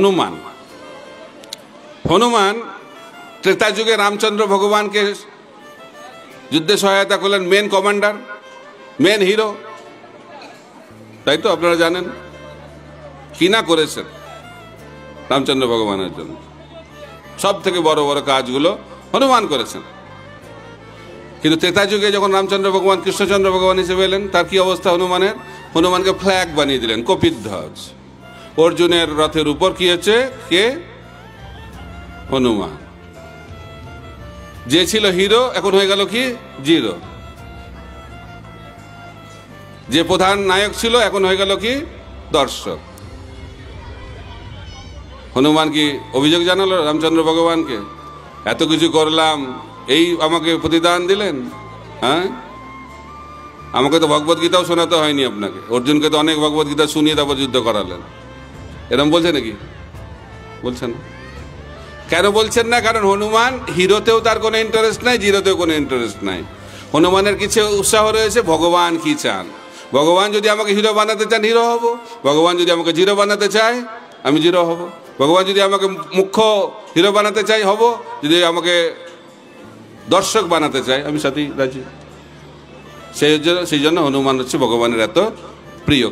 হনুমান হনুমান ত্রেতা যুগে রামচন্দ্র ভগবানকে যুদ্ধে সহায়তা করলেন, মেন কমান্ডার, মেন হিরো, তাই তো আপনারা জানেন। কি না করেছেন রামচন্দ্র ভগবানের জন্য, সব থেকে বড় বড় কাজগুলো হনুমান করেছেন। কিন্তু ত্রেতা যুগে যখন রামচন্দ্র ভগবান কৃষ্ণচন্দ্র ভগবান হিসেবে এলেন, তার কি অবস্থা হনুমানের? হনুমানকে ফ্ল্যাগ বানিয়ে দিলেন, কপিধ্বজ। অর্জুনের রথের উপর কি হচ্ছে? কে? হনুমান। যে ছিল হিরো এখন হয়ে গেল কি? জিরো। যে প্রধান নায়ক ছিল এখন হয়ে গেল কি? দর্শক। হনুমান কি অভিযোগ জানালো রামচন্দ্র ভগবানকে? এত কিছু করলাম, এই আমাকে প্রতিদান দিলেন? হ্যাঁ, আমাকে তো ভগবত গীতাও শোনাতে হয়নি আপনাকে, অর্জুনকে তো অনেক ভগবত গীতা শুনিয়ে তারপর যুদ্ধ করালেন। এরকম বলছে নাকি? বলছেন না। কেন বলছেন না? কারণ হনুমান হিরোতেও তার কোনো ইন্টারেস্ট নাই, জিরোতেও কোনো ইন্টারেস্ট নাই। হনুমানের কিছু উৎসাহ রয়েছে ভগবান কি চান। ভগবান যদি আমাকে হিরো বানাতে চান, হিরো হব। ভগবান যদি আমাকে জিরো বানাতে চায়, আমি জিরো হব। ভগবান যদি আমাকে মুখ্য হিরো বানাতে চাই, হব। যদি আমাকে দর্শক বানাতে চাই, আমি সাথেই রাজি। সেই জন্য হনুমান হচ্ছে ভগবানের এত প্রিয়।